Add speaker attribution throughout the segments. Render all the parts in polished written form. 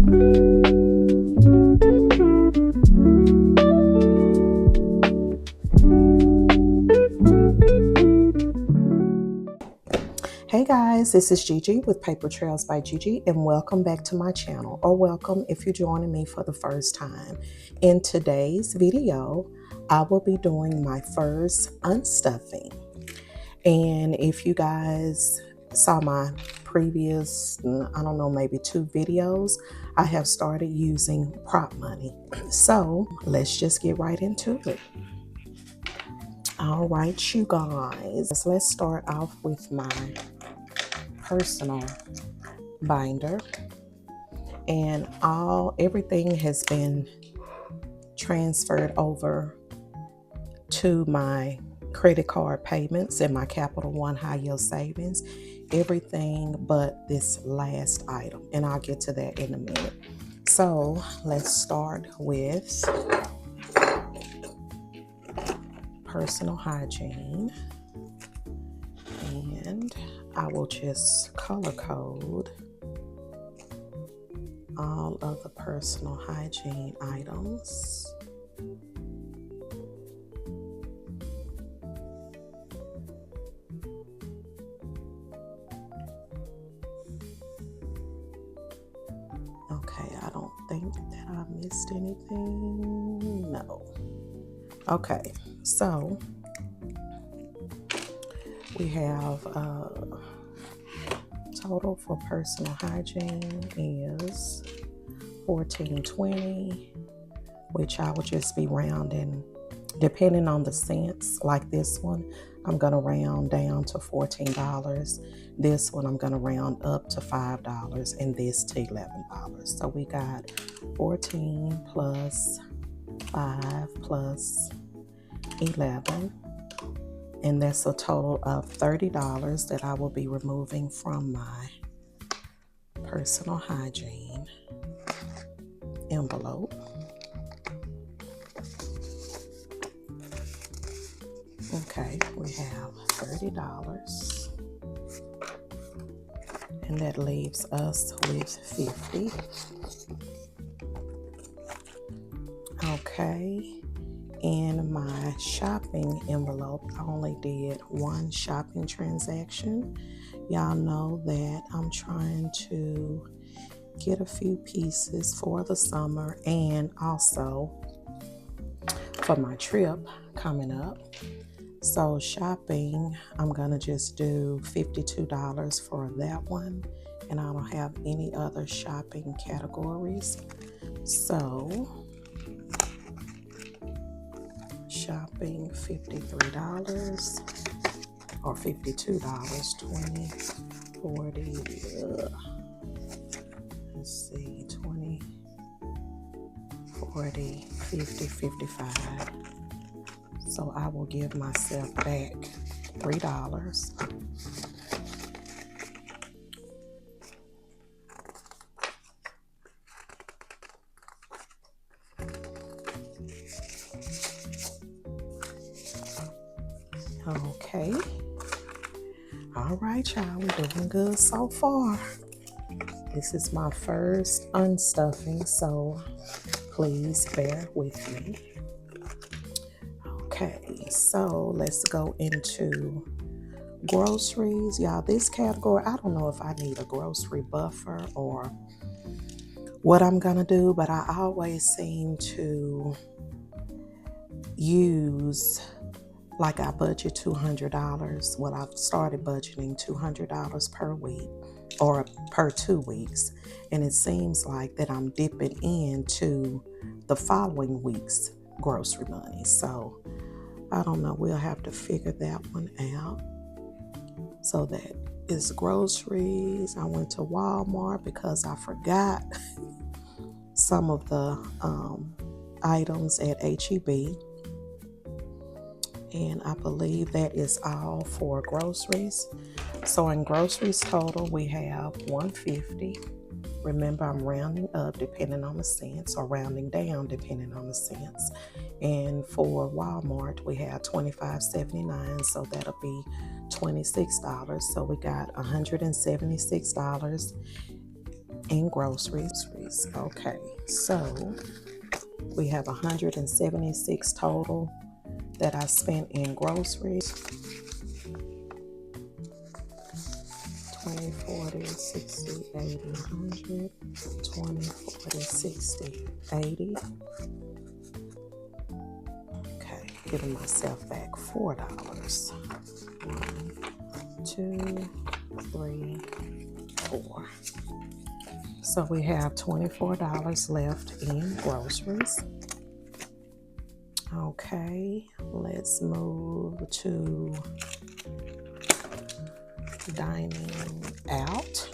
Speaker 1: Hey guys, this is Gigi with Paper Trails by Gigi, and welcome back to my channel, or welcome if you're joining me for the first time. In today's video, I will be doing my first unstuffing. And if you guys saw my previous, I don't know, maybe 2 videos, I have started using prop money. So let's just get right into it. All right, you guys, let's start off with my personal binder, and everything has been transferred over to my credit card payments and my Capital One high yield savings, everything but this last item, and I'll get to that in a minute. So let's start with personal hygiene, and I will just color code all of the personal hygiene items. Okay, I don't think that I missed anything. No. Okay, so we have total for personal hygiene is $14.20, which I will just be rounding depending on the cents. Like this one, I'm gonna round down to $14. This one I'm gonna round up to $5, and this to $11. So we got 14 plus 5 plus 11, and that's a total of $30 that I will be removing from my personal hygiene envelope. Okay, we have $30, and that leaves us with $50. Okay. In my shopping envelope, I only did one shopping transaction. Y'all know that I'm trying to get a few pieces for the summer and also for my trip coming up. So shopping, I'm gonna just do $52 for that one, and I don't have any other shopping categories. So shopping, $53 or $52, 20, 40, let's see, 20, 40, 50, 55. So I will give myself back $3. Okay. All right, y'all. We're doing good so far. This is my first unstuffing, so please bear with me. Okay, so let's go into groceries. Y'all, this category, I don't know if I need a grocery buffer or what I'm gonna do, but I always seem to use, like, I budget $200. Well, I've started budgeting $200 per week or per 2 weeks. And it seems like that I'm dipping into the following week's grocery money. So I don't know. We'll have to figure that one out. So that is groceries. I went to Walmart because I forgot some of the items at H-E-B. And I believe that is all for groceries. So in groceries total, we have $150. Remember, I'm rounding up depending on the cents, or rounding down depending on the cents. And for Walmart, we have $25.79, so that'll be $26. So we got $176 in groceries. Okay, so we have 176 total that I spent in groceries. 20, 40, 60, 80, 100, 20, 40, 60, 80. Okay, giving myself back $4. 1, 2, 3, 4. So we have $24 left in groceries. Okay, let's move to dining out.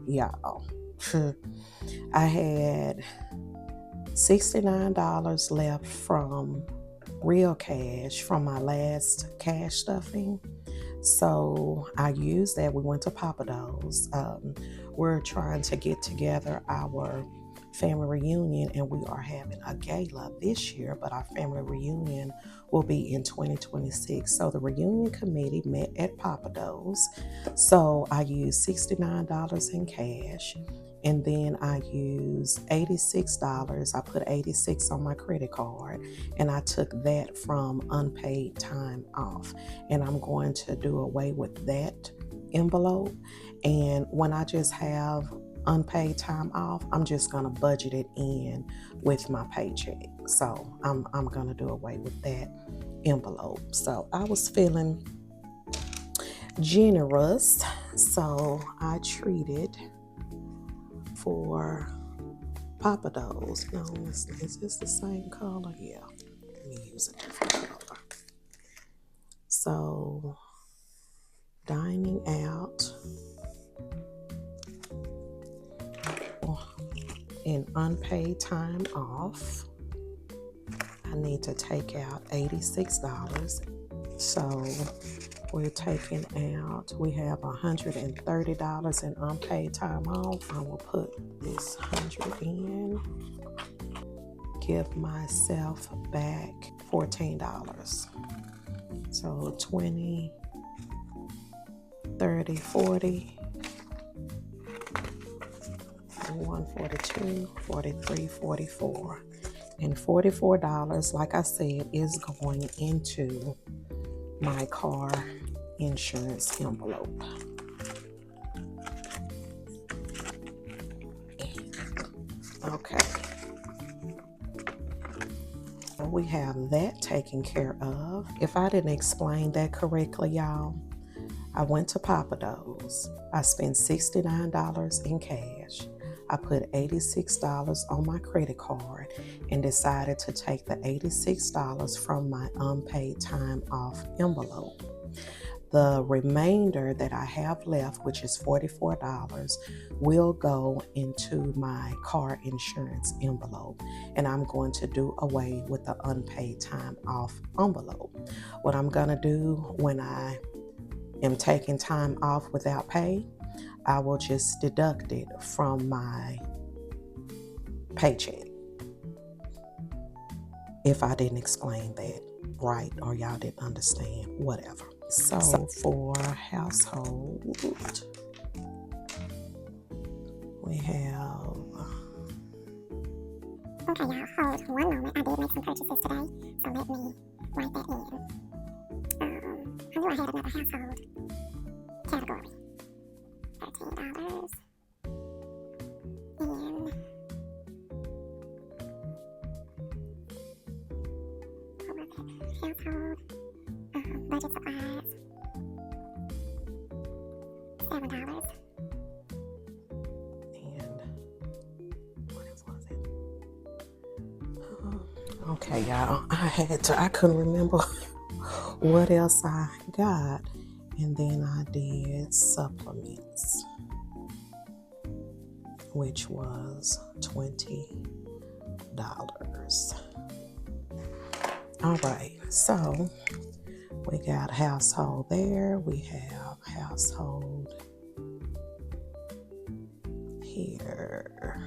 Speaker 1: Y'all, I had $69 left from real cash from my last cash stuffing. So I used that. We went to Papa Do's. We're trying to get together our family reunion, and we are having a gala this year, but our family reunion will be in 2026. So the reunion committee met at Papa Do's. So I used $69 in cash, and then I used $86. I put $86 on my credit card, and I took that from unpaid time off. And I'm going to do away with that envelope. And when I just have unpaid time off, I'm just going to budget it in with my paycheck. So I'm going to do away with that envelope. So I was feeling generous, so I treated for Papa Do's. No, is this the same color? Yeah, let me use a different color. So dining out in unpaid time off, I need to take out $86. So we're taking out, we have $130 in unpaid time off. I will put this 100 in, give myself back $14. So 20, 30, 40, 142, 43, 44. And $44, like I said, is going into my car insurance envelope. Okay. So we have that taken care of. If I didn't explain that correctly, y'all, I went to Papa Do's. I spent $69 in cash. I put $86 on my credit card and decided to take the $86 from my unpaid time off envelope. The remainder that I have left, which is $44, will go into my car insurance envelope, and I'm going to do away with the unpaid time off envelope. What I'm going to do when I am taking time off without pay, I will just deduct it from my paycheck. If I didn't explain that right or y'all didn't understand, whatever. So for household, we have...
Speaker 2: Okay, y'all, hold one moment. I did make some purchases today, so let me write that in. I knew I had another household category. $13 in household budget supplies. $7.
Speaker 1: And what else was it? Okay, y'all, I couldn't remember what else I got. And then I did supplements, which was $20. All right, so we got household there. We have household here.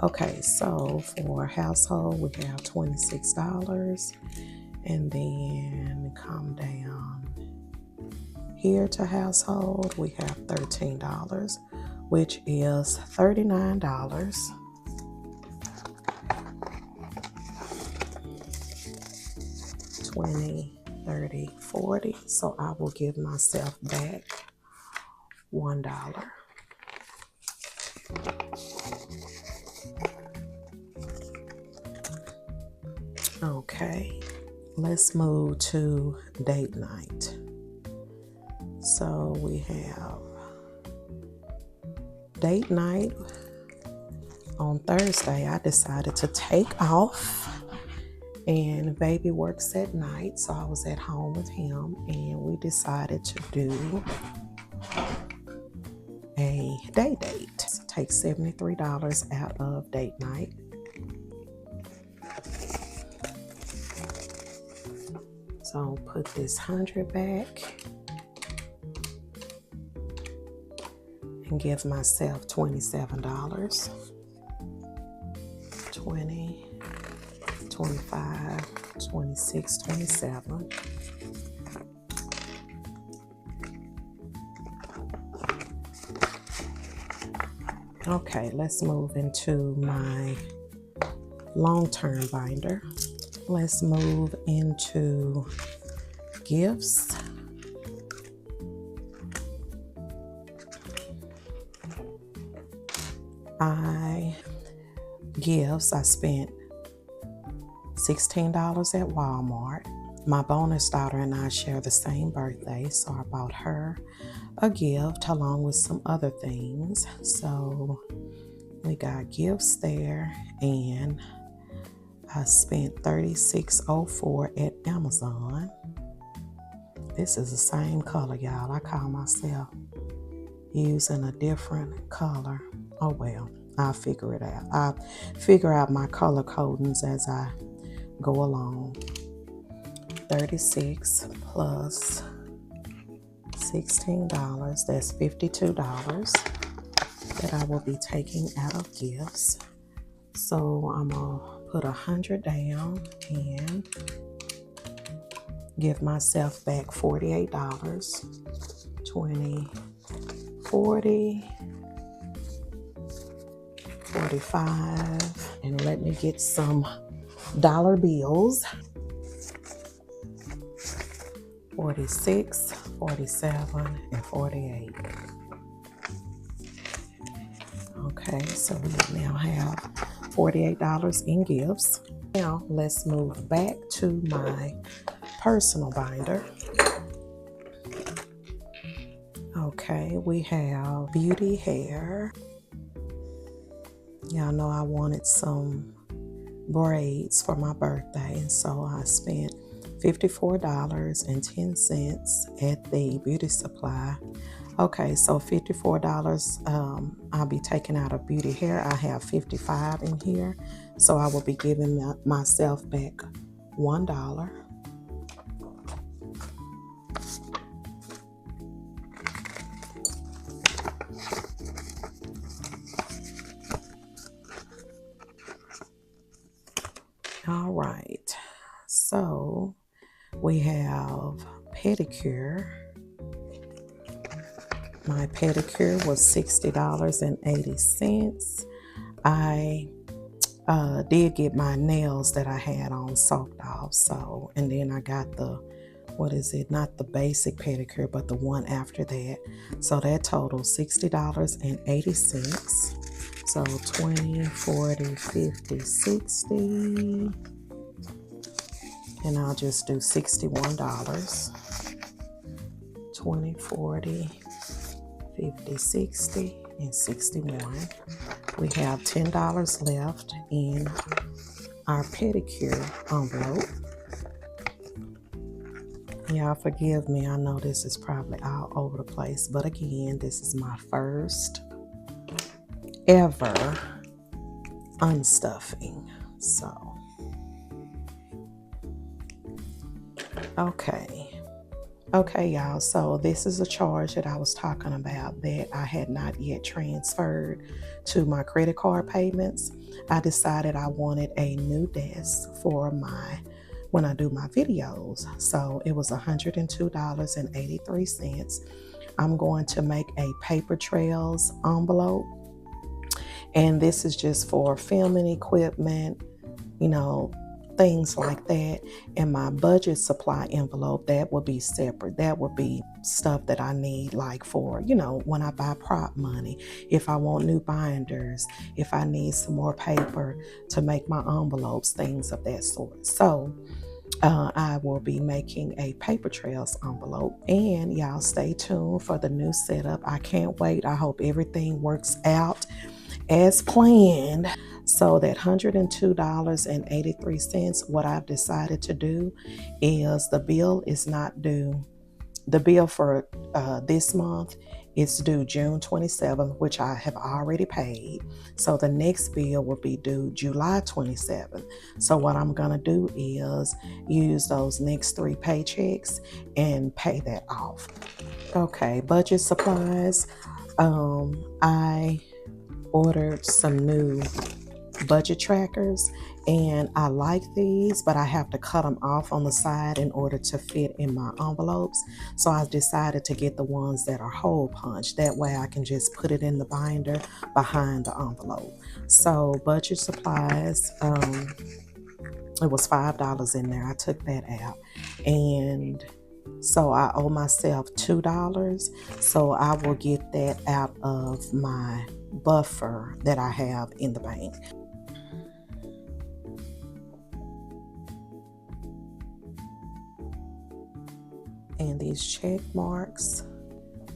Speaker 1: Okay, so for household, we have $26. And then come down Here to household, we have $13, which is $39. 20, 30, 40. So I will give myself back $1. Okay, let's move to date night. So we have date night. On Thursday, I decided to take off, and baby works at night, so I was at home with him, and we decided to do a day date. So take $73 out of date night. So put this 100 back and give myself $27. 20, 25, 26, 27. Okay, let's move into my long-term binder. Let's move into gifts. I spent $16 at Walmart. My bonus daughter and I share the same birthday, so I bought her a gift along with some other things. So we got gifts there, and I spent $36.04 at Amazon. This is the same color, y'all. I call myself using a different color. Oh well, I'll figure it out. I'll figure out my color codings as I go along. 36 plus $16, that's $52 that I will be taking out of gifts. So I'm gonna put 100 down and give myself back $48. 20, 40, 45, and let me get some dollar bills. 46, 47, and 48. Okay, so we now have $48 in gifts. Now let's move back to my personal binder. Okay, we have beauty hair. Y'all know I wanted some braids for my birthday, and so I spent $54.10 at the beauty supply. Okay, so $54 I'll be taking out of beauty hair. I have $55 in here, so I will be giving myself back $1. All right, so we have pedicure. My pedicure was $60.80. I did get my nails that I had on soaked off. So, and then I got the, what is it? Not the basic pedicure, but the one after that. So that totaled $60.80. So 20, 40, 50, 60. And I'll just do $61. 20, 40, 50, 60, and 61. We have $10 left in our pedicure envelope. Y'all forgive me, I know this is probably all over the place, but again, this is my first ever unstuffing. So, okay, y'all, so this is a charge that I was talking about that I had not yet transferred to my credit card payments. I decided I wanted a new desk for my when I do my videos. So it was $102.83. I'm going to make a paper trails envelope, and this is just for filming equipment, you know, things like that. And my budget supply envelope, that will be separate. That will be stuff that I need, like for, you know, when I buy prop money, if I want new binders, if I need some more paper to make my envelopes, things of that sort. So I will be making a paper trails envelope, and y'all stay tuned for the new setup. I can't wait. I hope everything works out as planned. So that $102.83, what I've decided to do is the bill is not due. The bill for this month is due June 27th, which I have already paid. So the next bill will be due July 27th. So what I'm going to do is use those next 3 paychecks and pay that off. Okay, budget supplies. I ordered some new budget trackers, and I like these, but I have to cut them off on the side in order to fit in my envelopes. So I decided to get the ones that are hole punch. That way I can just put it in the binder behind the envelope. So budget supplies, it was $5 in there. I took that out, and so I owe myself $2. So I will get that out of my buffer that I have in the bank. And these check marks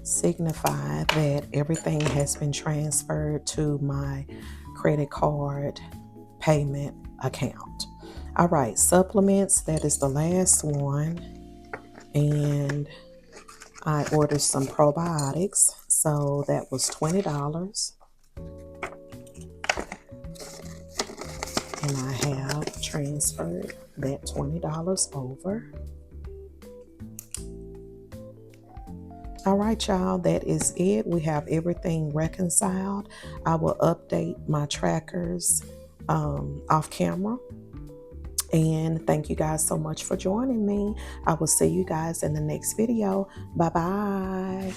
Speaker 1: signify that everything has been transferred to my credit card payment account. All right, supplements, that is the last one. And I ordered some probiotics, so that was $20. And I have transferred that $20 over. All right, y'all, that is it. We have everything reconciled. I will update my trackers off camera. And thank you guys so much for joining me. I will see you guys in the next video. Bye-bye.